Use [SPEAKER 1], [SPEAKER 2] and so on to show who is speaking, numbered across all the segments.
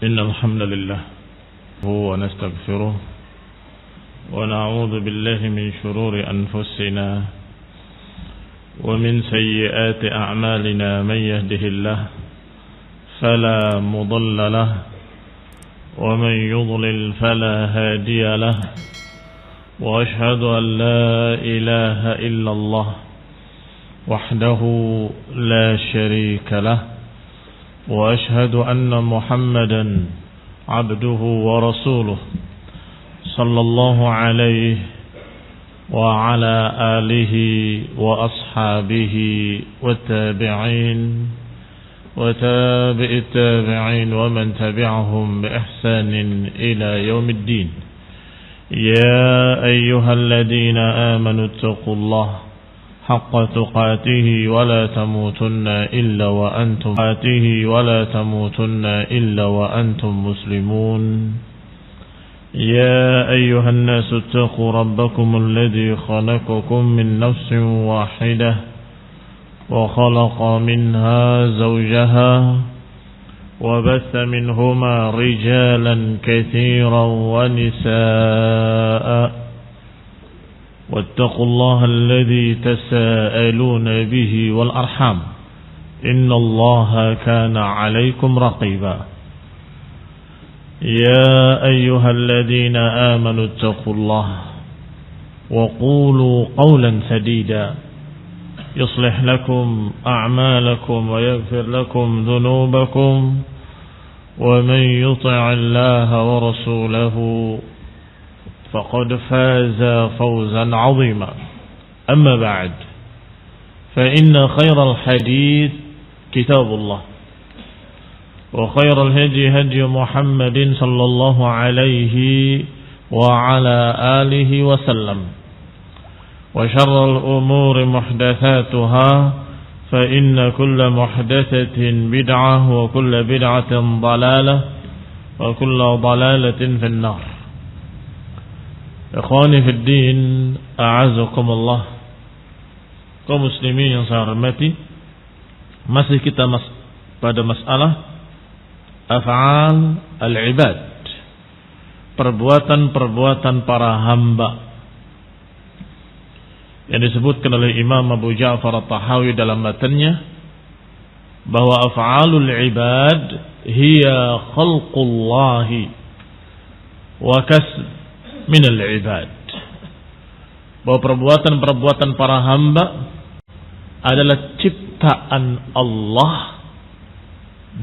[SPEAKER 1] إن الحمد لله هو نستغفره ونعوذ بالله من شرور أنفسنا ومن سيئات أعمالنا من يهده الله فلا مضل له ومن يضلل فلا هادي له وأشهد أن لا إله إلا الله وحده لا شريك له وأشهد أن محمدا عبده ورسوله صلى الله عليه وعلى آله وأصحابه والتابعين وتابع التابعين ومن تبعهم بإحسان إلى يوم الدين. يا أيها الذين آمنوا اتقوا الله حق تقاته ولا تموتن إلا وأنتم مسلمون. يا أيها الناس اتقوا ربكم الذي خلقكم من نفس واحدة وخلق منها زوجها وبث منهما رجالا كثيرا ونساء واتقوا الله الذي تساءلون به والأرحام إن الله كان عليكم رقيبا. يا أيها الذين آمنوا اتقوا الله وقولوا قولا سديدا يصلح لكم أعمالكم ويغفر لكم ذنوبكم ومن يطع الله ورسوله فقد فاز فوزا عظيما. أما بعد فإن خير الحديث كتاب الله وخير الهدي هدي محمد صلى الله عليه وعلى آله وسلم وشر الأمور محدثاتها فإن كل محدثة بدعة وكل بدعة ضلالة وكل ضلالة في النار. Ikhwani fi din, a'azakumullah. Kaum muslimin yang saya hormati, masih kita pada masalah af'al al-ibad, perbuatan-perbuatan para hamba yang disebutkan oleh Imam Abu Ja'far At-Tahawi dalam matanya bahwa af'alul ibad hiya khalqullahi wa kasb minal ibad, bahwa perbuatan-perbuatan para hamba adalah ciptaan Allah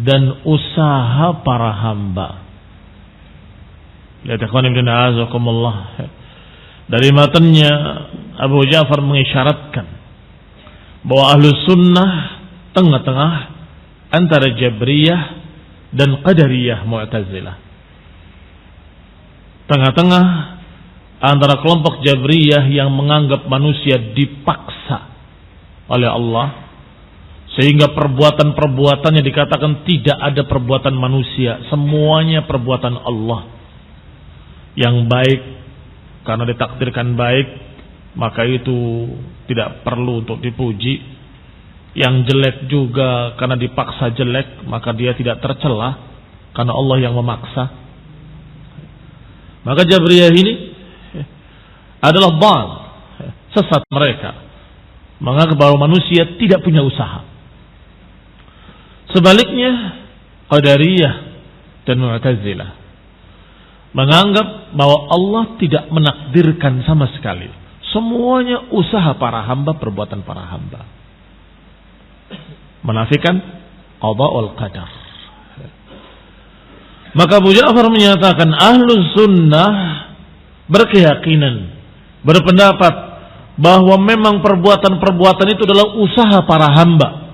[SPEAKER 1] dan usaha para hamba. Lihat ikhwan ibn a'azakumullah, dari matanya Abu Ja'far mengisyaratkan bahwa ahlu sunnah tengah-tengah antara Jabriyah dan Qadariyah Mu'tazilah, tengah-tengah antara kelompok Jabriyah yang menganggap manusia dipaksa oleh Allah sehingga perbuatan-perbuatannya dikatakan tidak ada perbuatan manusia, semuanya perbuatan Allah. Yang baik karena ditakdirkan baik maka itu tidak perlu untuk dipuji, yang jelek juga karena dipaksa jelek maka dia tidak tercela karena Allah yang memaksa. Maka Jabriyah ini adalah dhal, sesat mereka, menganggap bahwa manusia tidak punya usaha. Sebaliknya Qadariyah dan Mu'tazilah menganggap bahwa Allah tidak menakdirkan sama sekali, semuanya usaha para hamba, perbuatan para hamba, menafikan qada wal qadar. Maka Abu Ja'far menyatakan ahlus sunnah berkeyakinan, berpendapat bahwa memang perbuatan-perbuatan itu adalah usaha para hamba,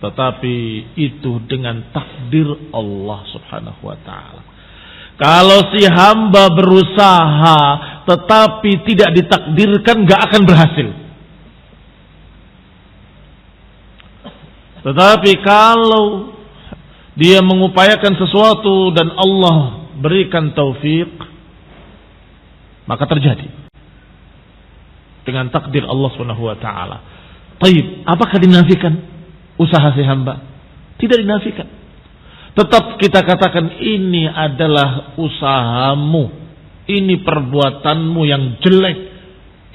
[SPEAKER 1] tetapi itu dengan takdir Allah subhanahu wa ta'ala. Kalau si hamba berusaha tetapi tidak ditakdirkan, gak akan berhasil. Tetapi kalau dia mengupayakan sesuatu dan Allah berikan taufik, maka terjadi dengan takdir Allah Subhanahu wa taala. Baik, apakah dinafikan usaha si hamba? Tidak dinafikan. Tetap kita katakan ini adalah usahamu, ini perbuatanmu yang jelek,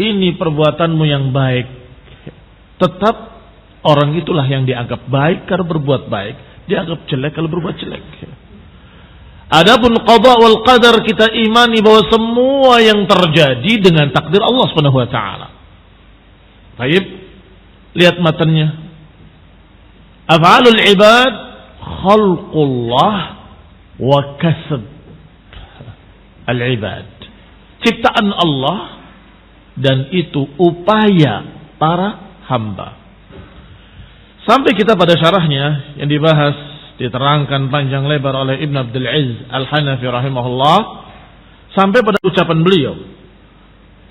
[SPEAKER 1] ini perbuatanmu yang baik. Tetap orang itulah yang dianggap baik kalau berbuat baik, dianggap jelek kalau berbuat jelek. Adapun qada wal qadar, kita imani bahwa semua yang terjadi dengan takdir Allah Subhanahu wa taala. Baik, lihat matanya. Af'alul ibad khalqullah wa kasb al-ibad. Ciptaan Allah dan itu upaya para hamba. Sampai kita pada syarahnya yang dibahas, diterangkan panjang lebar oleh Ibn Abdul Aziz Al-Hanafi rahimahullah, sampai pada ucapan beliau,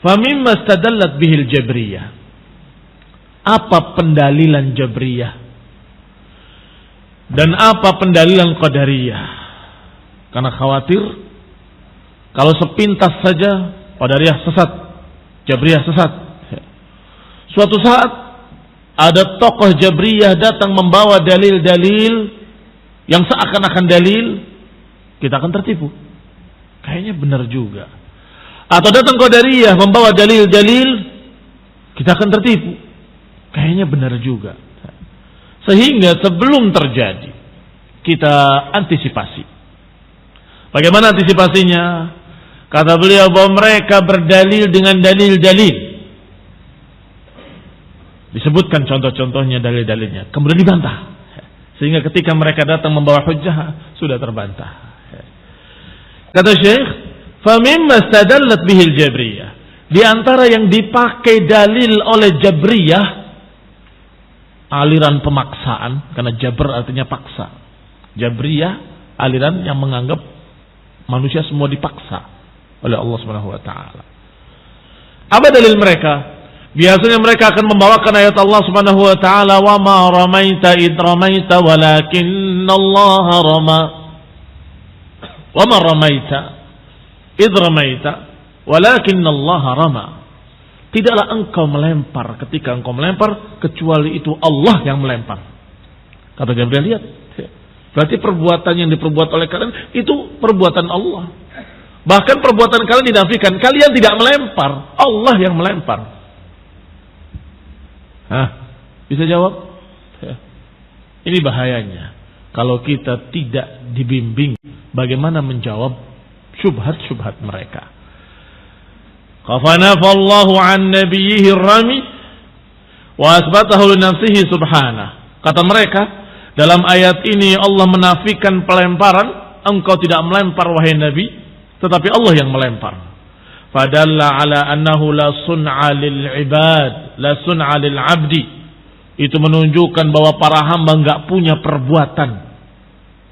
[SPEAKER 1] "Famimma istadallat bihil jabriyah." Apa pendalilan Jabriyah dan apa pendalilan Qadariyah? Karena khawatir kalau sepintas saja Qadariyah sesat, Jabriyah sesat. Suatu saat ada tokoh Jabriyah datang membawa dalil-dalil yang seakan-akan dalil, kita akan tertipu. Kayaknya benar juga. Atau datang Qadariyah membawa dalil-dalil, kita akan tertipu. Kayaknya benar juga. Sehingga sebelum terjadi, kita antisipasi. Bagaimana antisipasinya? Kata beliau bahwa mereka berdalil dengan dalil-dalil. Disebutkan contoh-contohnya, dalil-dalilnya. Kemudian dibantah. Sehingga ketika mereka datang membawa hujjah, sudah terbantah. Kata Syekh, فَمِمَّا اسْتَدَلَّتْ بِهِ الْجَبْرِيَّةِ, di antara yang dipakai dalil oleh Jabriyah, aliran pemaksaan, karena Jabr artinya paksa. Jabriyah aliran yang menganggap manusia semua dipaksa oleh Allah Subhanahu wa taala. Apa dalil mereka? Biasanya mereka akan membawakan ayat Allah Subhanahu wa taala, "Wa ma ramaita id ramaita walakinallaha rama." Wa ma ramaita id ramaita walakinallaha rama. Tidaklah engkau melempar ketika engkau melempar, kecuali itu Allah yang melempar. Kata Gabriel, lihat. Berarti perbuatan yang diperbuat oleh kalian itu perbuatan Allah. Bahkan perbuatan kalian dinafikan. Kalian tidak melempar, Allah yang melempar. Hah, bisa jawab? Ini bahayanya. Kalau kita tidak dibimbing bagaimana menjawab syubhat-syubhat mereka. Qafanafallahu an nabiyhi rami wa asbatahu li nafsihi subhanahu. Kata mereka, dalam ayat ini Allah menafikan pelemparan, engkau tidak melempar wahai Nabi, tetapi Allah yang melempar. Fadalla ala annahu la sun'a lil ibad, la sun'a lil abdi. Itu menunjukkan bahwa para hamba enggak punya perbuatan.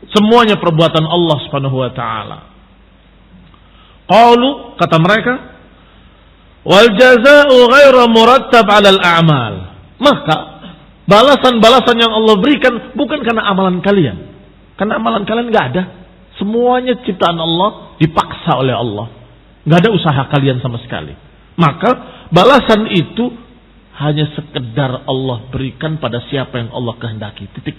[SPEAKER 1] Semuanya perbuatan Allah Subhanahu wa taala. Qalu, kata mereka, wal jazaa'u ghairu murattab 'alal a'mal. Maka balasan-balasan yang Allah berikan bukan karena amalan kalian. Karena amalan kalian enggak ada. Semuanya ciptaan Allah, dipaksa oleh Allah. Enggak ada usaha kalian sama sekali. Maka balasan itu hanya sekedar Allah berikan pada siapa yang Allah kehendaki. Titik.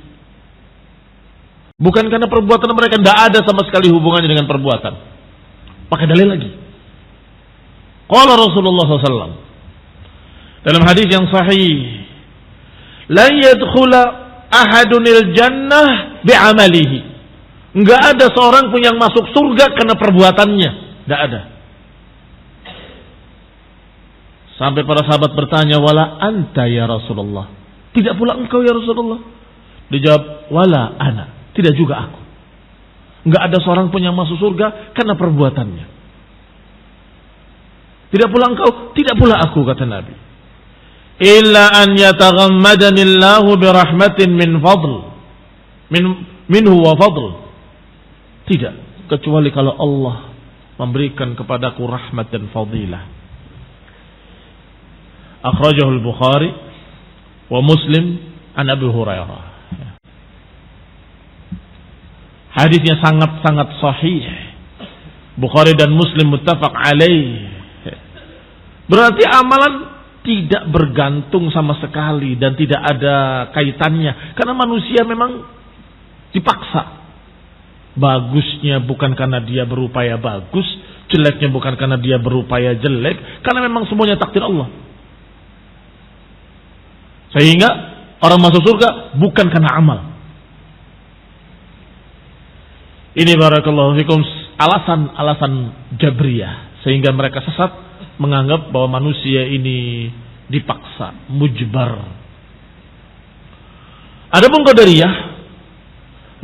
[SPEAKER 1] Bukan karena perbuatan mereka enggak ada sama sekali hubungannya dengan perbuatan. Pakai dalil lagi. Qala Rasulullah SAW dalam hadis yang sahih, la yadkhula ahadunil jannah bi'amalihi. Enggak ada seorang pun yang masuk surga karena perbuatannya. Enggak ada. Sampai para sahabat bertanya, wala anta ya Rasulullah. Tidak pula engkau ya Rasulullah. Dijawab, wala ana. Tidak juga aku. Enggak ada seorang pun yang masuk surga karena perbuatannya. Tidak pula engkau, tidak pula aku, kata Nabi. Illa an yataghammadanillahu birahmatin min fadl. Minhu wa fadl. Tidak, kecuali kalau Allah memberikan kepadaku rahmat dan fadilah. Akhrajahu al-Bukhari wa Muslim an Abi Hurairah. Hadisnya sangat-sangat sahih. Bukhari dan Muslim muttafaq alaih. Berarti amalan tidak bergantung sama sekali dan tidak ada kaitannya. Karena manusia memang dipaksa. Bagusnya bukan karena dia berupaya bagus, jeleknya bukan karena dia berupaya jelek, karena memang semuanya takdir Allah. Sehingga orang masuk surga bukan karena amal. Ini barakallahu fikum alasan-alasan Jabriyah, sehingga mereka sesat menganggap bahwa manusia ini dipaksa, mujbar. Adapun Qadariyah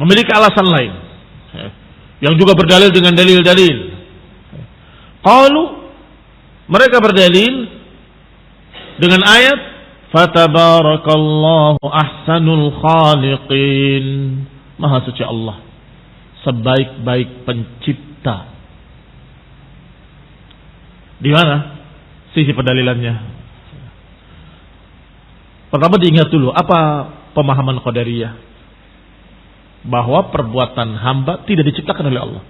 [SPEAKER 1] memiliki alasan lain yang juga berdalil dengan dalil-dalil. Qalu, mereka berdalil dengan ayat fatabarakallahu ahsanul khaliqin. Maha suci Allah, sebaik-baik pencipta. Di mana sisi pendalilannya? Pertama diingat dulu apa pemahaman Qadariyah, bahwa perbuatan hamba tidak diciptakan oleh Allah.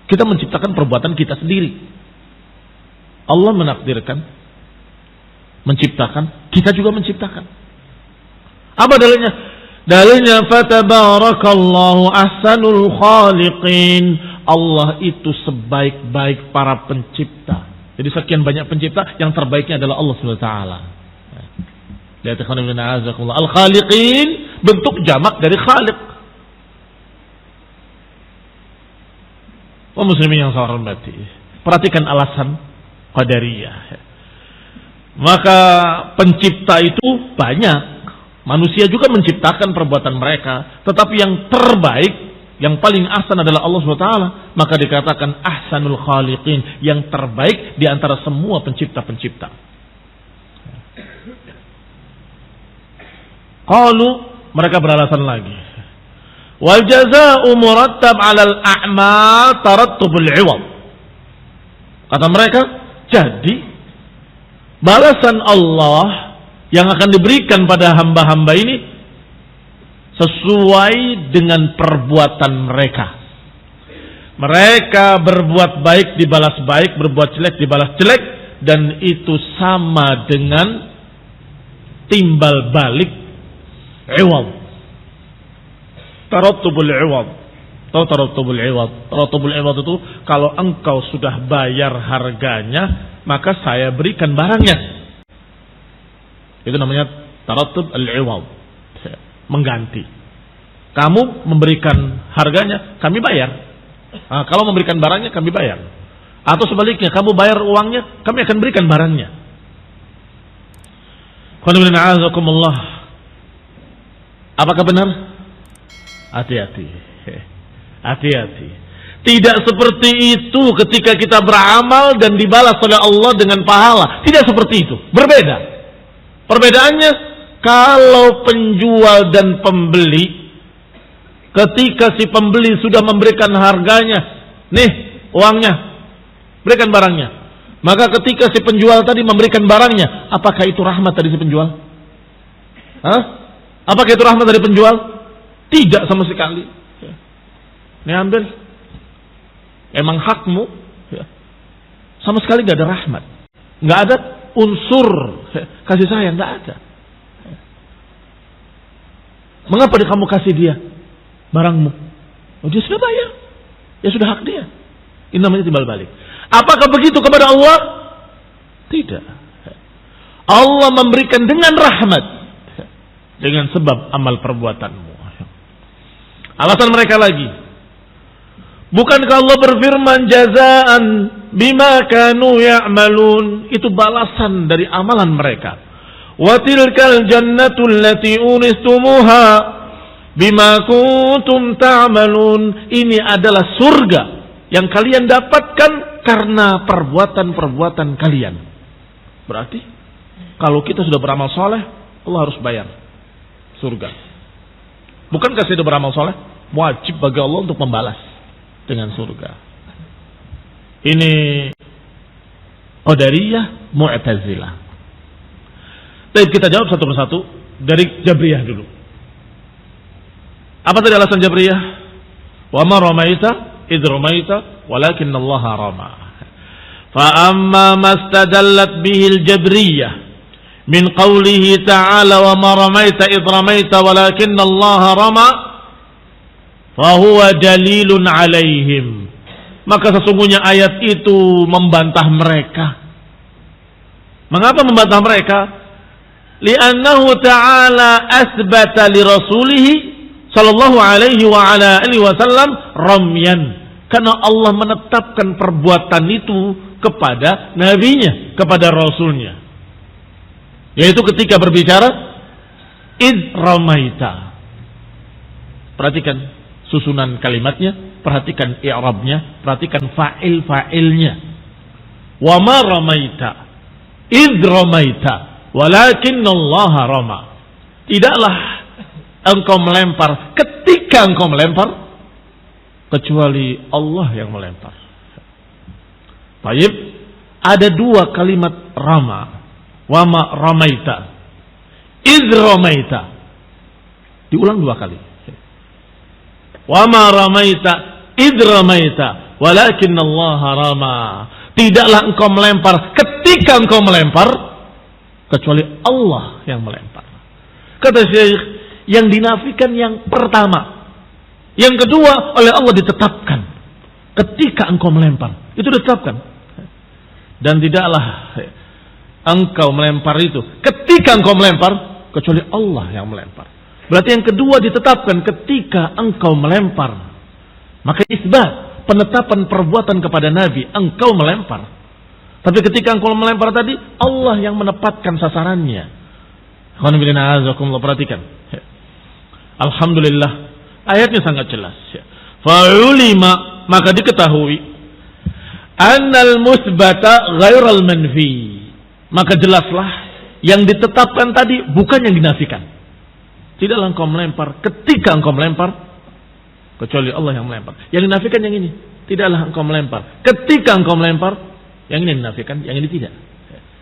[SPEAKER 1] Kita menciptakan perbuatan kita sendiri. Allah menakdirkan, menciptakan, kita juga menciptakan. Apa dalilnya? Dalilnya fatabarakallahu ahsanul khaliqin. Allah itu sebaik-baik para pencipta. Jadi sekian banyak pencipta, yang terbaiknya adalah Allah SWT. Al-khaliqin bentuk jamak dari khaliq. Muslimin yang saya hormati, perhatikan alasan Qadariyah. Maka pencipta itu banyak, manusia juga menciptakan perbuatan mereka, tetapi yang terbaik, yang paling ahsan adalah Allah SWT. Maka dikatakan ahsanul khaliqin, yang terbaik di antara semua pencipta-pencipta. Qalu, mereka beralasan lagi, wal jazaa'u murattab 'alal a'mal tarattubul 'iwad. Kata mereka, jadi balasan Allah yang akan diberikan pada hamba-hamba ini sesuai dengan perbuatan mereka. Mereka berbuat baik dibalas baik, berbuat jelek dibalas jelek, dan itu sama dengan timbal balik iwad. Tarattubul iwad. Tahu tarattubul iwad? Tarattubul iwad itu kalau engkau sudah bayar harganya, maka saya berikan barangnya. Itu namanya tarattub al-iwad. Mengganti. Kamu memberikan harganya, kami bayar. Nah, kalau memberikan barangnya, kami bayar. Atau sebaliknya, kamu bayar uangnya, kami akan berikan barangnya. Apakah benar? Hati-hati. Hati-hati. Tidak seperti itu ketika kita beramal dan dibalas oleh Allah dengan pahala. Tidak seperti itu. Berbeda. Perbedaannya, kalau penjual dan pembeli, ketika si pembeli sudah memberikan harganya, nih uangnya, berikan barangnya. Maka ketika si penjual tadi memberikan barangnya, apakah itu rahmat dari si penjual? Hah? Apakah itu rahmat dari penjual? Tidak sama sekali. Ini ambil, emang hakmu. Sama sekali gak ada rahmat, gak ada unsur kasih sayang, gak ada. Mengapa kamu kasih dia barangmu? Oh, dia sudah bayar, ya sudah hak dia. Ini namanya timbal balik. Apakah begitu kepada Allah? Tidak. Allah memberikan dengan rahmat, dengan sebab amal perbuatanmu. Alasan mereka lagi, bukankah Allah berfirman jazaan bima kanu ya'malun? Itu balasan dari amalan mereka. Wa tilkal jannatu allati uristumuha bima kuntum ta'malun. Ini adalah surga yang kalian dapatkan karena perbuatan-perbuatan kalian. Berarti kalau kita sudah beramal soleh, Allah harus bayar surga. Bukankah sudah beramal soleh? Wajib bagi Allah untuk membalas dengan surga. Ini Qadariyah, Mu'tazilah. Baik, kita jawab satu persatu dari Jabriyah dulu. Apa tadi alasan Jabriyah? Wa ma ramaita idh ramaita walakinna Allah rama. Fa amma mastadallat bihi al-Jabriyah min qawlihi ta'ala wa ma ramaita idh ramaita walakinna Allah rama, fahuwa dalilun alaihim. Maka sesungguhnya ayat itu membantah mereka. Mengapa membantah mereka? Li'annahu ta'ala asbata li rasulihi sallallahu alaihi wa ala alihi wasallam ramyan. Karena Allah menetapkan perbuatan itu kepada nabinya, kepada rasulnya. Yaitu ketika berbicara id ramaita. Perhatikan susunan kalimatnya, perhatikan i'rabnya, perhatikan fa'il-fa'ilnya. Wa ma ramaita id ramaita walakinnallaha rama. Tidaklah engkau melempar ketika engkau melempar, kecuali Allah yang melempar. Baik, ada dua kalimat rama. Wa ma ramaita id ramaita. Diulang dua kali. Wa ma ramaita id ramaita walakinnallaha rama. Tidaklah engkau melempar ketika engkau melempar, kecuali Allah yang melempar. Kata Syekh, yang dinafikan yang pertama. Yang kedua oleh Allah ditetapkan. Ketika engkau melempar, itu ditetapkan. Dan tidaklah engkau melempar itu ketika engkau melempar, kecuali Allah yang melempar. Berarti yang kedua ditetapkan ketika engkau melempar. Maka isbat, penetapan perbuatan kepada Nabi, engkau melempar. Tapi ketika engkau melempar tadi, Allah yang menempatkan sasarannya. Perhatikan. Alhamdulillah, ayatnya sangat jelas. Fa'ulima, maka diketahui annal musbata ghairal manfi. Maka jelaslah yang ditetapkan tadi bukan yang dinafikan. Tidaklah engkau melempar ketika engkau melempar, kecuali Allah yang melempar. Yang dinafikan yang ini. Tidaklah engkau melempar ketika engkau melempar, yang ini dinafikan, yang ini tidak.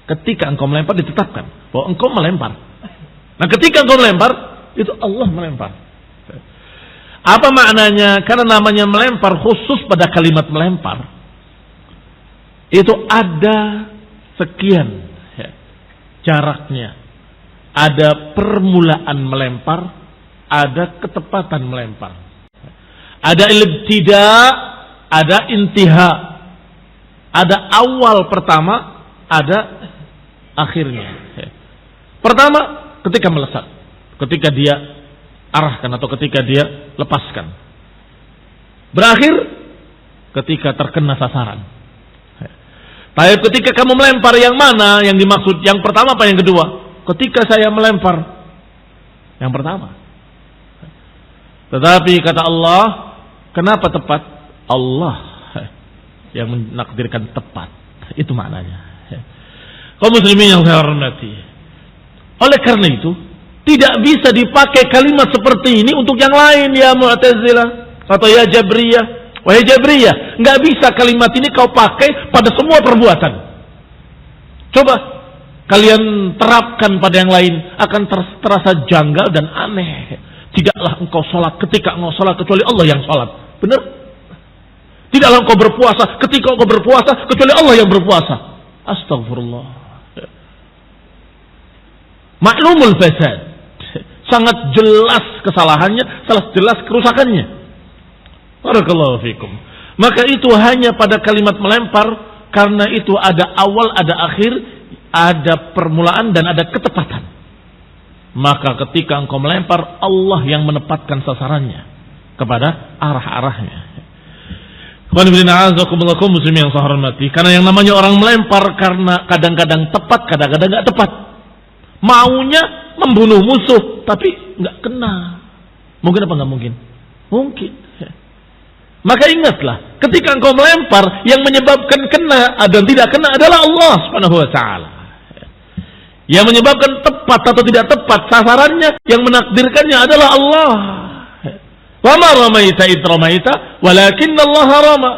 [SPEAKER 1] Ketika engkau melempar ditetapkan bahwa engkau melempar. Nah, ketika engkau melempar, itu Allah melempar. Apa maknanya? Karena namanya melempar khusus pada kalimat melempar. Itu ada sekian jaraknya. Ada permulaan melempar, ada ketepatan melempar. Ada ibtida', ada intiha. Ada awal pertama, ada akhirnya. Pertama, ketika melesat, ketika dia arahkan atau ketika dia lepaskan. Berakhir ketika terkena sasaran. Tapi ketika kamu melempar, yang mana yang dimaksud? Yang pertama apa yang kedua? Ketika saya melempar, yang pertama. Tetapi kata Allah, kenapa tepat? Allah yang menakdirkan tepat. Itu maknanya. Kaum muslimin yang saya hormati. Oleh karena itu, tidak bisa dipakai kalimat seperti ini untuk yang lain, ya Mu'tazilah atau ya Jabriyah. Wahai Jabriyah, nggak bisa kalimat ini kau pakai pada semua perbuatan. Coba kalian terapkan pada yang lain, akan terasa janggal dan aneh. Tidaklah engkau sholat ketika engkau sholat kecuali Allah yang sholat. Benar? Tidaklah engkau berpuasa ketika engkau berpuasa kecuali Allah yang berpuasa. Astagfirullah. Maklumul fasad. Sangat jelas kesalahannya, sangat jelas kerusakannya. Barakallahu fikum. Maka itu hanya pada kalimat melempar, karena itu ada awal, ada akhir, ada permulaan dan ada ketepatan. Maka ketika engkau melempar, Allah yang menempatkan sasarannya kepada arah-arahnya. Muslim yang saya hormati, karena yang namanya orang melempar karena kadang-kadang tepat, kadang-kadang enggak tepat. Maunya membunuh musuh, tapi enggak kena. Mungkin apa enggak mungkin? Mungkin. Maka ingatlah, ketika engkau melempar, yang menyebabkan kena dan tidak kena adalah Allah Subhanahu wa taala. Yang menyebabkan tepat atau tidak tepat sasarannya, yang menakdirkannya adalah Allah. Wa ma ramaita id ramaita walakinnallaha rama.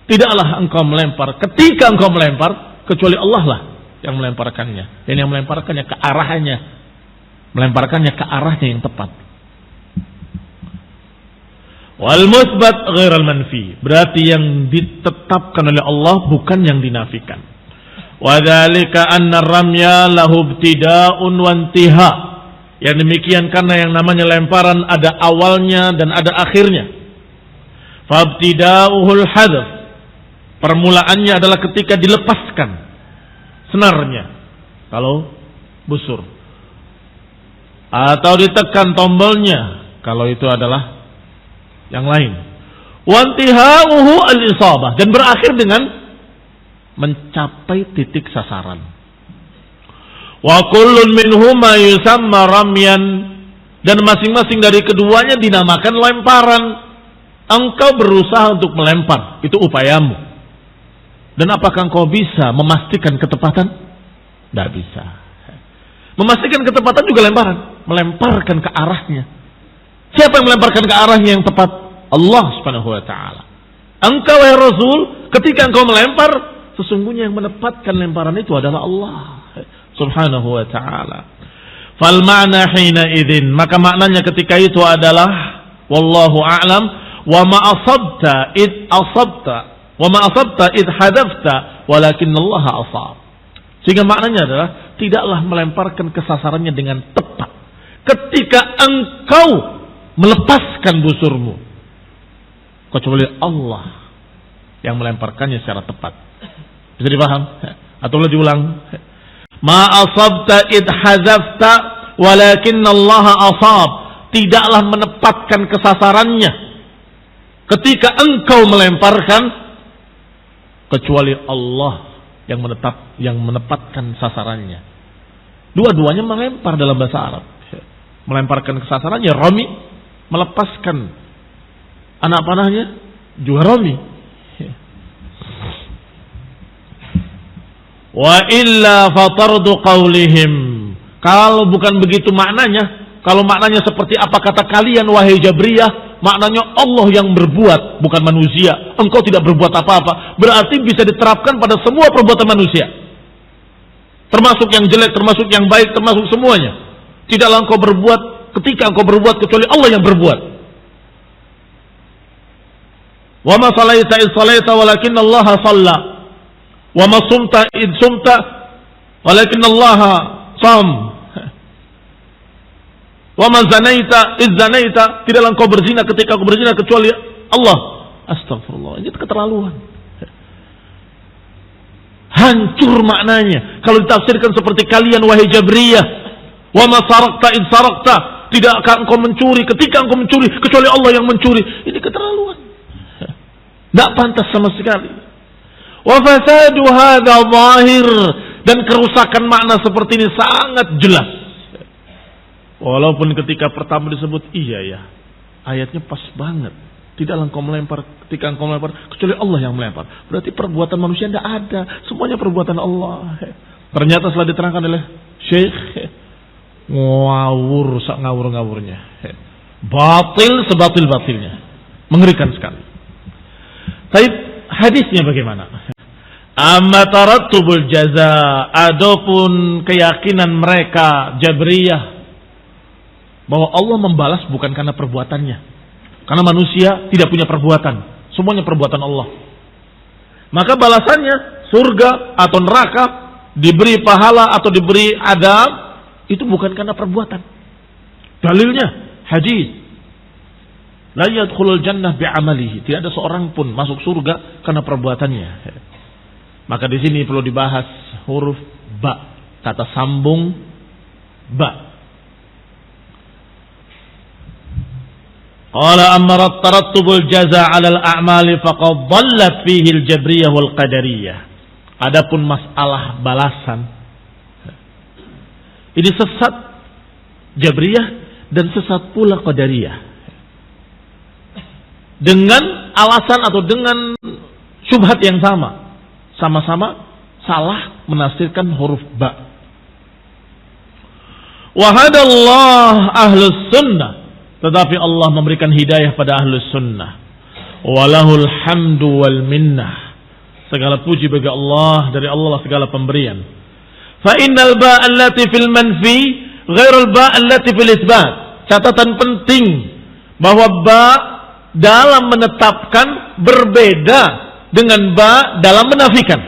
[SPEAKER 1] Tidaklah engkau melempar ketika engkau melempar, kecuali Allah lah yang melemparkannya. Dan yang melemparkannya ke arahnya, melemparkannya ke arahnya yang tepat. Wal musbat ghairal manfi, berarti yang ditetapkan oleh Allah bukan yang dinafikan. Wa dzalika anna ramya lahu ibtida'un wa intiha. Yang demikian karena yang namanya lemparan ada awalnya dan ada akhirnya. Fabtida'uhul hadaf. Permulaannya adalah ketika dilepaskan senarnya. Kalau busur. Atau ditekan tombolnya. Kalau itu adalah yang lain. Wantihauhu al-isabah. Dan berakhir dengan mencapai titik sasaran. Wa kullun minhuma yusamma ramyan. Dan masing-masing dari keduanya dinamakan lemparan. Engkau berusaha untuk melempar. Itu upayamu. Dan apakah engkau bisa memastikan ketepatan? Tidak bisa. Memastikan ketepatan juga lemparan. Melemparkan ke arahnya. Siapa yang melemparkan ke arahnya yang tepat? Allah subhanahu wa ta'ala. Engkau ya Rasul, ketika engkau melempar, sesungguhnya yang menepatkan lemparan itu adalah Allah subhanahu wa ta'ala. Fal ma'na hina idzin, maka maknanya ketika itu adalah wallahu a'lam, wa ma asabta id asabta wa ma asabta id hadafta walakin Allah asab. Sehingga maknanya adalah tidaklah melemparkan kesasarannya dengan tepat ketika engkau melepaskan busurmu, kecuali Allah yang melemparkannya secara tepat. Bisa dipaham? Atau boleh diulang? Ma asabta id hadafta walakin Allah asab. Tidaklah menepatkan kesasarannya ketika engkau melemparkan, kecuali Allah yang menepatkan sasarannya. Dua-duanya melempar dalam bahasa Arab. Melemparkan kesasarannya rami, melepaskan anak panahnya juga rami. Wa illa fatardu qaulihim. Kalau bukan begitu maknanya, kalau maknanya seperti apa kata kalian wahai Jabriyah, maknanya Allah yang berbuat, bukan manusia. Engkau tidak berbuat apa-apa. Berarti bisa diterapkan pada semua perbuatan manusia. Termasuk yang jelek, termasuk yang baik, termasuk semuanya. Tidaklah engkau berbuat ketika engkau berbuat, kecuali Allah yang berbuat. Wa ma salaita id salaita walakin Allah shalla. Wa ma sumta id sumta walakin Allah sam. Wa ma zanaita id zanaita, tidaklah engkau berzina ketika engkau berzina, kecuali Allah. Astagfirullah, ini keterlaluan. Hancur maknanya kalau ditafsirkan seperti kalian wahai Jabriyah. Wa ma sarakta id sarakta, tidakkah engkau mencuri ketika engkau mencuri, kecuali Allah yang mencuri. Ini keterlaluan. Tidak pantas sama sekali. Wa fasadu hadza zahir, dan kerusakan makna seperti ini sangat jelas. Walaupun ketika pertama disebut iya ya, ayatnya pas banget. Tidaklah engkau melempar ketika engkau melempar, kecuali Allah yang melempar. Berarti perbuatan manusia tidak ada, semuanya perbuatan Allah. Ternyata setelah diterangkan oleh Syekh, ngawur sak ngawur-ngawurnya. Batil sebatil-batilnya. Mengerikan sekali. Tapi hadisnya bagaimana? Amma tarattubul jaza, adapun keyakinan mereka Jabriyah bahwa Allah membalas bukan karena perbuatannya. Karena manusia tidak punya perbuatan, semuanya perbuatan Allah. Maka balasannya surga atau neraka, diberi pahala atau diberi adab, itu bukan karena perbuatan. Dalilnya hadis. La yadkhulul jannah bi'amalihi. Tidak ada seorang pun masuk surga karena perbuatannya. Maka di sini perlu dibahas huruf ba, kata sambung ba. Qala amma tarattubul jaza 'ala al-a'mali faqad dhallat fihi al-jabriyah wal qadariyah. Adapun masalah balasan, ini sesat Jabriyah dan sesat pula Qadariyah. Dengan alasan atau dengan syubhat yang sama. Sama-sama salah menafsirkan huruf ba. Wa hadallah ahlus sunnah, tetapi Allah memberikan hidayah pada ahlus sunnah. Walahul hamdu wal minnah. Segala puji bagi Allah, dari Allah segala pemberian. Fa innal ba allati fil manfi ghairul ba allati fil isbat. Catatan penting bahwa ba dalam menetapkan berbeda dengan ba dalam menafikan.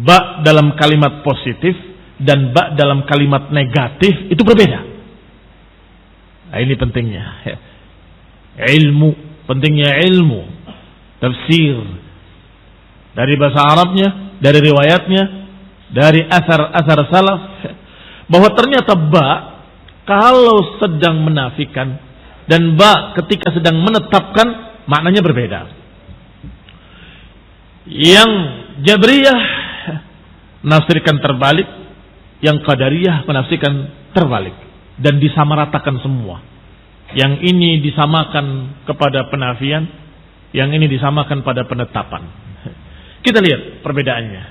[SPEAKER 1] Ba dalam kalimat positif dan ba dalam kalimat negatif itu berbeda. Nah, ini pentingnya. Ilmu, pentingnya ilmu tafsir dari bahasa Arabnya, dari riwayatnya, dari asar-asar salaf, bahwa ternyata ba kalau sedang menafikan dan ba ketika sedang menetapkan maknanya berbeda. Yang Jabriyah menafsirkan terbalik, yang Qadariyah menafsirkan terbalik dan disamaratakan semua. Yang ini disamakan kepada penafian, yang ini disamakan pada penetapan. Kita lihat perbedaannya.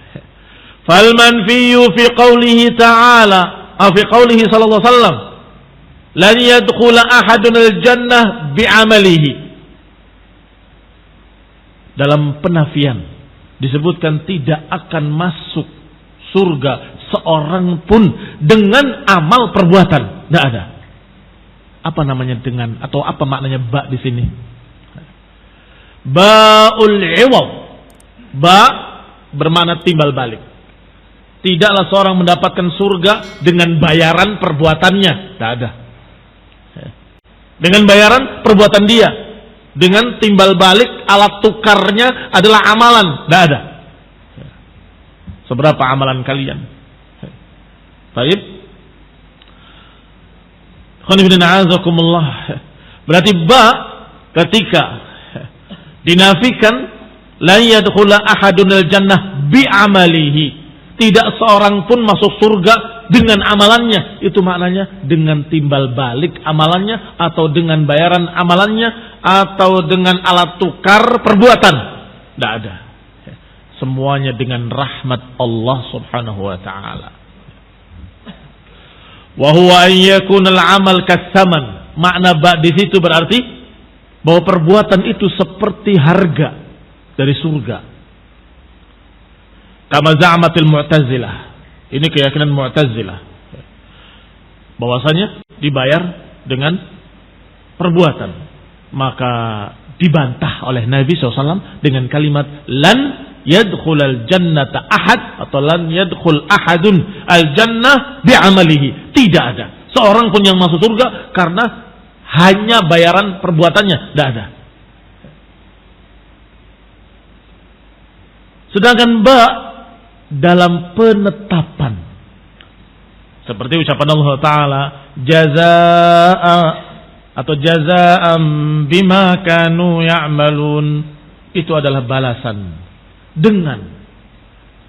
[SPEAKER 1] Fal manfiyu fi qawlihi ta'ala, fi qawlihi sallallahu alaihi wasallam, lan yadkhula ahadun al-jannah bi'amalihi. Dalam penafian disebutkan tidak akan masuk surga seorang pun dengan amal perbuatan. Tidak ada. Apa namanya dengan, atau apa maknanya ba di sini? Ba'ul iwad. Ba bermakna timbal balik. Tidaklah seorang mendapatkan surga dengan bayaran perbuatannya. Tidak ada. Dengan bayaran perbuatan dia. Dengan timbal balik alat tukarnya adalah amalan. Tidak ada. Seberapa amalan kalian? Baik. Berarti ba ketika dinafikan la yadkhula ahadunal jannah bi'amalihi, tidak seorang pun masuk surga dengan amalannya. Itu maknanya dengan timbal balik amalannya, atau dengan bayaran amalannya, atau dengan alat tukar perbuatan. Tidak ada. Semuanya dengan rahmat Allah subhanahu wa ta'ala. Wa huwa an yakuna al-amal kasaman. Makna ba di situ berarti bahwa perbuatan itu seperti harga dari surga. Kama za'amatil Mu'tazilah. Ini keyakinan Mu'tazilah. Bahwasanya dibayar dengan perbuatan. Maka dibantah oleh Nabi SAW dengan kalimat lan yadkhulal jannata ahad, atau lan yadkhul ahadun al jannah bi'amalihi. Tidak ada seorang pun yang masuk surga karena hanya bayaran perbuatannya. Tidak ada. Sedangkan ba dalam penetapan, seperti ucapan Allah Ta'ala, jazaa'a atau jazaa'an bima kanu ya'malun, itu adalah balasan dengan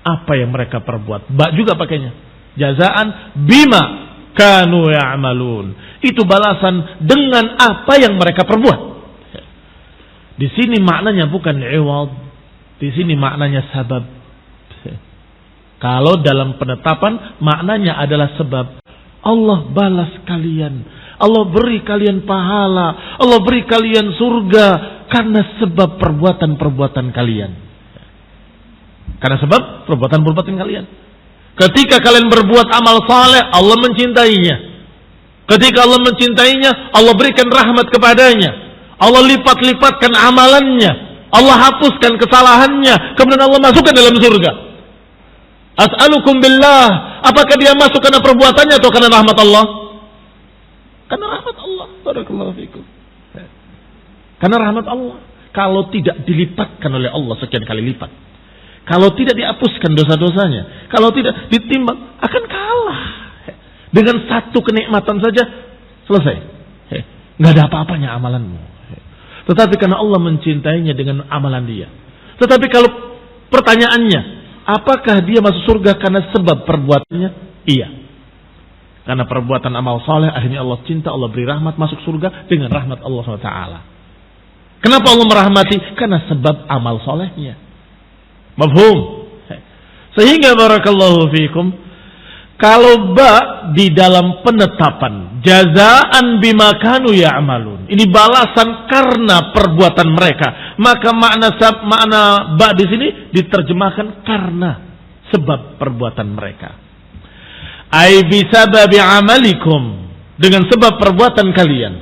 [SPEAKER 1] apa yang mereka perbuat. Ba juga pakainya. Jazaan bima kanu ya'malun. Itu balasan dengan apa yang mereka perbuat. Di sini maknanya bukan iwad. Di sini maknanya sabab. Kalau dalam penetapan maknanya adalah sebab. Allah balas kalian. Allah beri kalian pahala. Allah beri kalian surga karena sebab perbuatan-perbuatan kalian. Karena sebab perbuatan-perbuatan kalian. Ketika kalian berbuat amal saleh, Allah mencintainya. Ketika Allah mencintainya, Allah berikan rahmat kepadanya. Allah lipat-lipatkan amalannya. Allah hapuskan kesalahannya. Kemudian Allah masukkan dalam surga. As'alukum billah. Apakah dia masuk karena perbuatannya atau karena rahmat Allah? Karena rahmat Allah. Barakallahu fikum. Karena rahmat Allah. Kalau tidak dilipatkan oleh Allah sekian kali lipat, kalau tidak dihapuskan dosa-dosanya, kalau tidak ditimbang, akan kalah. Dengan satu kenikmatan saja selesai. Nggak ada apa-apanya amalanmu. Tetapi karena Allah mencintainya dengan amalan dia. Tetapi kalau pertanyaannya, apakah dia masuk surga karena sebab perbuatannya? Iya. Karena perbuatan amal saleh, akhirnya Allah cinta, Allah beri rahmat, masuk surga dengan rahmat Allah SWT. Kenapa Allah merahmati? Karena sebab amal salehnya. Mafhum? Sehingga barakallahu fikum, kalau ba di dalam penetapan jazaan bima kanu ya'malun, ini balasan karena perbuatan mereka, maka makna ba di sini diterjemahkan karena sebab perbuatan mereka. Ai bisababi amalikum, dengan sebab perbuatan kalian.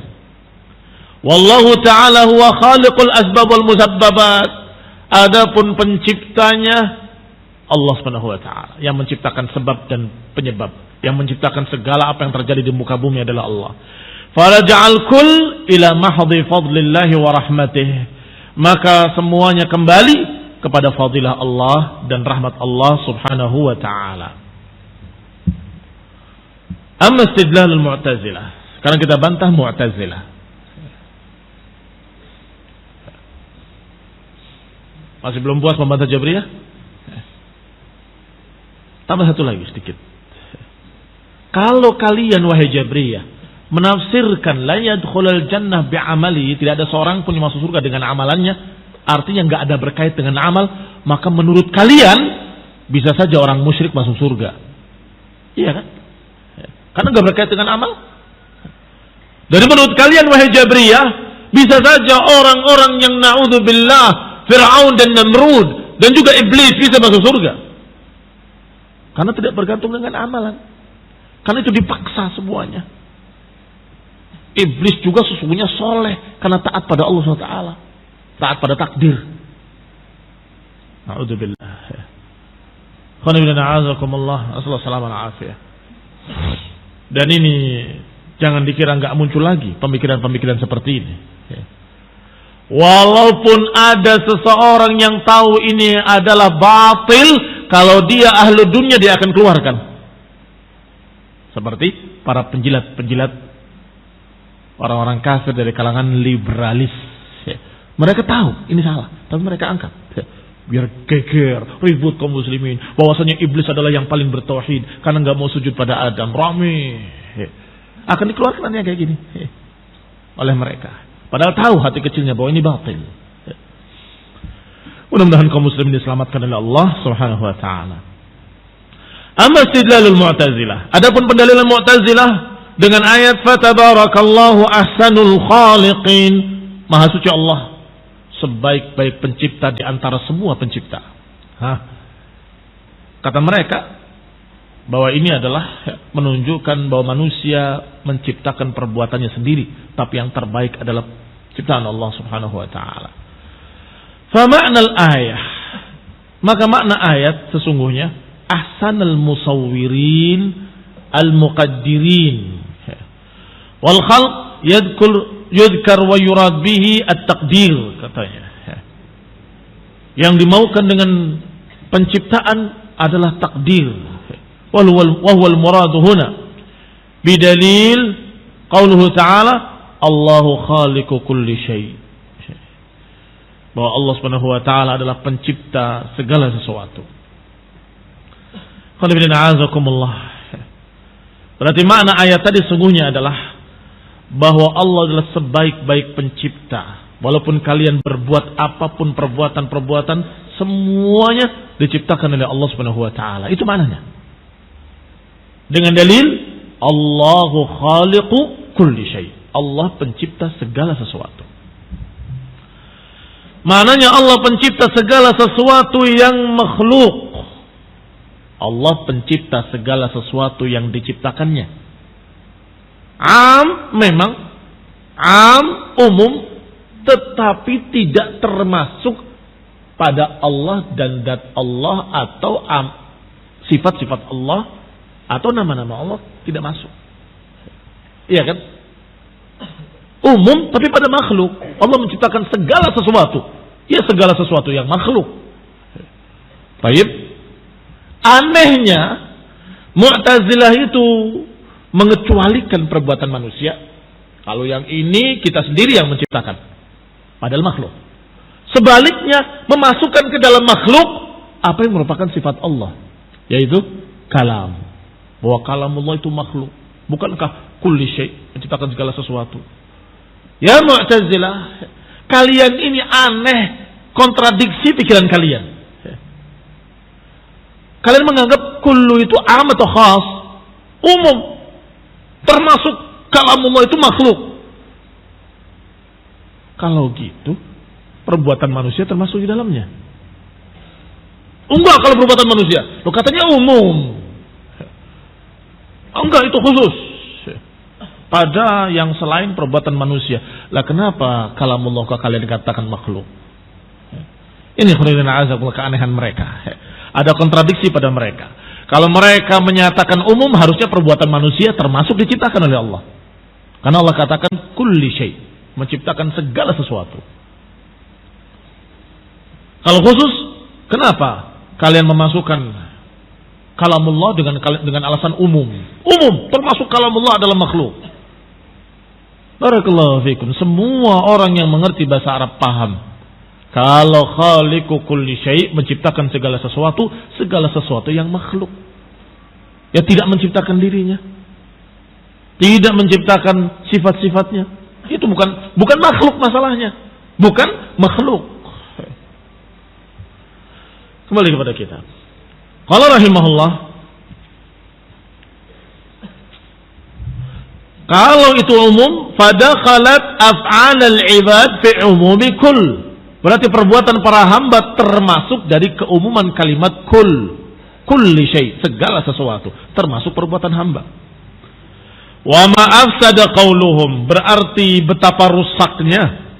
[SPEAKER 1] Wallahu ta'ala huwa khaliqul asbab wal musabbabat. Adapun penciptanya Allah Subhanahu wa taala. Yang menciptakan sebab dan penyebab, yang menciptakan segala apa yang terjadi di muka bumi adalah Allah. Faraja'al kull ila mahdhi fadlillahi wa rahmatih. Maka semuanya kembali kepada fadilah Allah dan rahmat Allah Subhanahu wa taala. Amma istidlalul Mu'tazilah. Sekarang kita bantah Mu'tazilah. Masih belum puas membantah Jabriyah? Tambah satu lagi sedikit. Kalau kalian wahai Jabriyah menafsirkan la yadkhulul jannah bi'amali, tidak ada seorang pun yang masuk surga dengan amalannya, artinya enggak ada berkait dengan amal, maka menurut kalian bisa saja orang musyrik masuk surga. Iya kan? Karena enggak berkait dengan amal. Dari menurut kalian wahai Jabriyah, bisa saja orang-orang yang na'udzubillah, Fir'aun dan Namrud dan juga iblis bisa masuk surga. Karena tidak bergantung dengan amalan. Karena itu dipaksa semuanya. Iblis juga sesungguhnya soleh karena taat pada Allah SWT, taat pada takdir. Na'udzubillah. Dan ini jangan dikira nggak muncul lagi pemikiran-pemikiran seperti ini. Walaupun ada seseorang yang tahu ini adalah batil, kalau dia ahlu dunia dia akan keluarkan. Seperti para penjilat-penjilat orang-orang kafir dari kalangan liberalis. Mereka tahu ini salah, tapi mereka angkat. Biar geger, ribut kaum muslimin. Bahwasanya iblis adalah yang paling bertauhid karena nggak mau sujud pada Adam. Rame. Akan dikeluarkan yang kayak gini oleh mereka. Padahal tahu hati kecilnya bahwa ini batil. Mudah-mudahan kaum muslimin diselamatkan oleh Allah Subhanahu wa taala. Amma istidlalul Mu'tazilah. Adapun pendalilan Mu'tazilah dengan ayat fatabarakallahu ahsanul khaliqin. Maha suci Allah, sebaik-baik pencipta di antara semua pencipta. Kata mereka bahwa ini adalah menunjukkan bahwa manusia menciptakan perbuatannya sendiri, tapi yang terbaik adalah ciptaan Allah Subhanahu wa taala. Fa ma'nal ayah, maka makna ayat sesungguhnya ahsanal musawwirin al-muqaddirin wal khalq yudhkar wa yurad bihi at-taqdir, katanya. Yang dimaukan dengan penciptaan adalah takdir. وهو المراد هنا بدليل قوله تعالى الله خالق كل شيء, bahwa Allah Subhanahu wa taala adalah pencipta segala sesuatu. Berarti makna ayat tadi sungguhnya adalah bahwa Allah adalah sebaik-baik pencipta. Walaupun kalian berbuat apapun perbuatan-perbuatan, semuanya diciptakan oleh Allah Subhanahu wa taala. Itu maknanya. Dengan dalil Allahu khaliqu kulli syai. Allah pencipta segala sesuatu. Maknanya Allah pencipta segala sesuatu yang makhluk. Allah pencipta segala sesuatu yang diciptakannya. Memang umum, tetapi tidak termasuk pada Allah dan zat Allah atau sifat-sifat Allah atau nama-nama Allah, tidak masuk. Iya kan? Umum tapi pada makhluk. Allah menciptakan segala sesuatu. Ya, segala sesuatu yang makhluk. Baik. Anehnya Mu'tazilah itu mengecualikan perbuatan manusia. Kalau yang ini kita sendiri yang menciptakan, padahal makhluk. Sebaliknya memasukkan ke dalam makhluk apa yang merupakan sifat Allah, yaitu kalam. Bahwa kalamullah itu makhluk. Bukankah kulli syai, menciptakan segala sesuatu? Ya Mu'tazilah, kalian ini aneh, kontradiksi pikiran kalian. Kalian menganggap kullu itu am atau khas, umum, termasuk kalamullah itu makhluk. Kalau gitu, perbuatan manusia termasuk di dalamnya. Enggak, kalau perbuatan manusia, lo katanya umum. Enggak, itu khusus pada yang selain perbuatan manusia. Lah kenapa kalamullah kalian dikatakan makhluk? Ini keanehan mereka. Ada kontradiksi pada mereka. Kalau mereka menyatakan umum, harusnya perbuatan manusia termasuk diciptakan oleh Allah. Karena Allah katakan kulli syai, menciptakan segala sesuatu. Kalau khusus, kenapa kalian memasukkan kalamullah dengan alasan umum? Umum, termasuk kalamullah adalah makhluk. Barakallahu fikum. Semua orang yang mengerti bahasa Arab paham. Kalau khaliqu kulli syai, menciptakan segala sesuatu yang makhluk. Ya tidak menciptakan dirinya. Tidak menciptakan sifat-sifatnya. Itu bukan makhluk masalahnya. Bukan makhluk. Kembali kepada kita. Qala rahimahullah, kalau itu umum, fadakhalat af'alal ibad fi umumi kull. Berarti perbuatan para hamba termasuk dari keumuman kalimat kull. Kulli syai, segala sesuatu, termasuk perbuatan hamba. Wa ma afsada qauluhum, berarti betapa rusaknya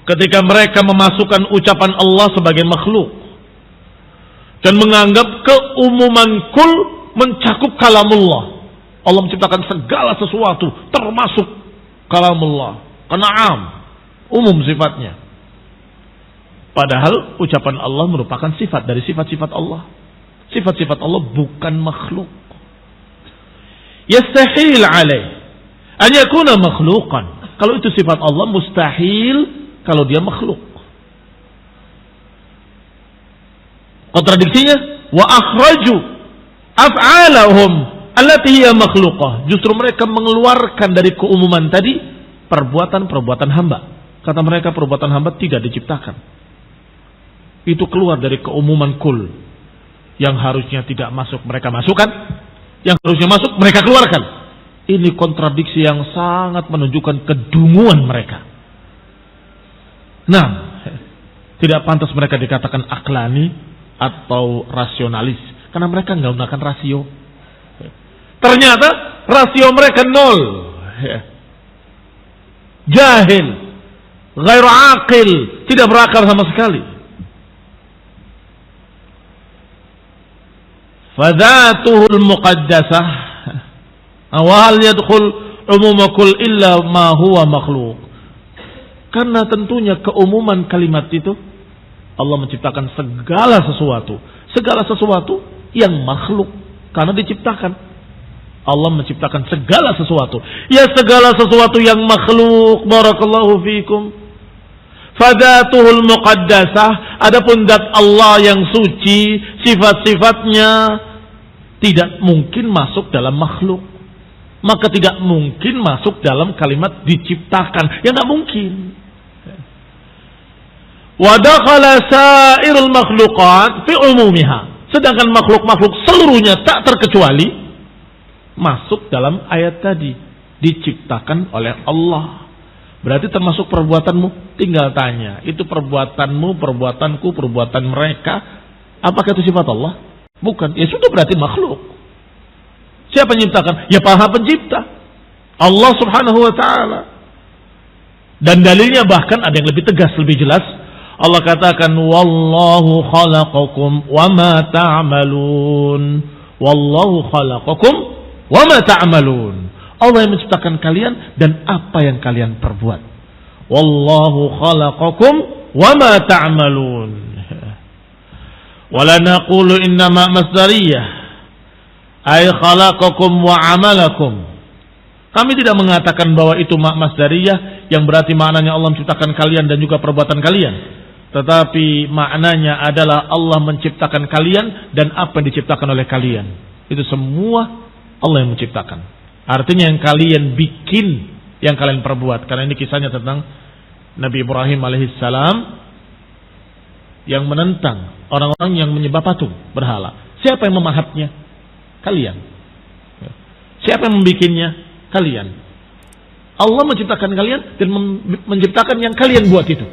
[SPEAKER 1] ketika mereka memasukkan ucapan Allah sebagai makhluk dan menganggap keumuman kul mencakup kalamullah. Allah menciptakan segala sesuatu termasuk kalamullah. Karena umum sifatnya. Padahal ucapan Allah merupakan sifat dari sifat-sifat Allah. Sifat-sifat Allah bukan makhluk. Yastahil alaih an yakuna makhluqan. Kalau itu sifat Allah, mustahil kalau dia makhluk. Kontradiksinya, wa akhraju af'alahum allati hiya makhluqah. Justru mereka mengeluarkan dari keumuman tadi perbuatan-perbuatan hamba. Kata mereka perbuatan hamba tidak diciptakan. Itu keluar dari keumuman kul. Yang harusnya tidak masuk mereka masukkan, yang harusnya masuk mereka keluarkan. Ini kontradiksi yang sangat menunjukkan kedunguan mereka. Nah, tidak pantas mereka dikatakan aklani atau rasionalis, karena mereka nggak menggunakan rasio. Ternyata rasio mereka nol. Jahil, ghairu aqil, tidak berakal sama sekali. Fadzatuhul muqaddasah awal yadkhul umuma kul illa ma huwa makhluk. Karena tentunya keumuman kalimat itu Allah menciptakan segala sesuatu yang makhluk karena diciptakan. Allah menciptakan segala sesuatu. Ya segala sesuatu yang makhluk. Barakallahu fikum. Fadzatuhul muqaddasah, adapun zat Allah yang suci, sifat-sifatnya tidak mungkin masuk dalam makhluk. Maka tidak mungkin masuk dalam kalimat diciptakan. Ya nggak mungkin. Wa dakhala sa'irul makhluqat fi umumiha. Sedangkan makhluk-makhluk seluruhnya tak terkecuali masuk dalam ayat tadi, diciptakan oleh Allah. Berarti termasuk perbuatanmu. Tinggal tanya, itu perbuatanmu, perbuatanku, perbuatan mereka, apakah itu sifat Allah? Bukan. Ya sudah, berarti makhluk. Siapa yang menciptakan? Ya Maha Pencipta, Allah Subhanahu wa taala. Dan dalilnya bahkan ada yang lebih tegas, lebih jelas. Allah katakan wallahu khalaqakum wama ta'malun. Wallahu khalaqakum wama ta'malun. Allah yang menciptakan kalian dan apa yang kalian perbuat. Wallahu khalaqakum wama ta'malun. Wala naqulu innama masdariyah ay khalaqakum wa amalakum. Kami tidak mengatakan bahwa itu masdariyah yang berarti maknanya Allah menciptakan kalian dan juga perbuatan kalian. Tetapi maknanya adalah Allah menciptakan kalian dan apa yang diciptakan oleh kalian. Itu semua Allah yang menciptakan. Artinya yang kalian bikin, yang kalian perbuat. Karena ini kisahnya tentang Nabi Ibrahim alaihissalam yang menentang orang-orang yang menyembah patung berhala. Siapa yang memahatnya? Kalian. Siapa yang membikinnya? Kalian. Allah menciptakan kalian dan menciptakan yang kalian buat itu.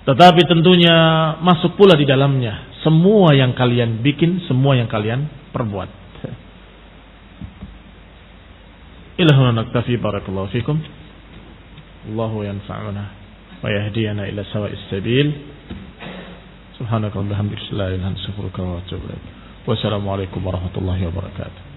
[SPEAKER 1] Tetapi tentunya masuk pula di dalamnya semua yang kalian bikin, semua yang kalian perbuat. Ilahuna naktafi, barakallahu fikum. Allahu yanfa'una wa yahdiyana ila sawa'is sabil. Subhanakallahumma bihamdika la ilaha illa anta astaghfiruka wa atubu ilaik. Wassalamualaikum warahmatullahi wabarakatuh.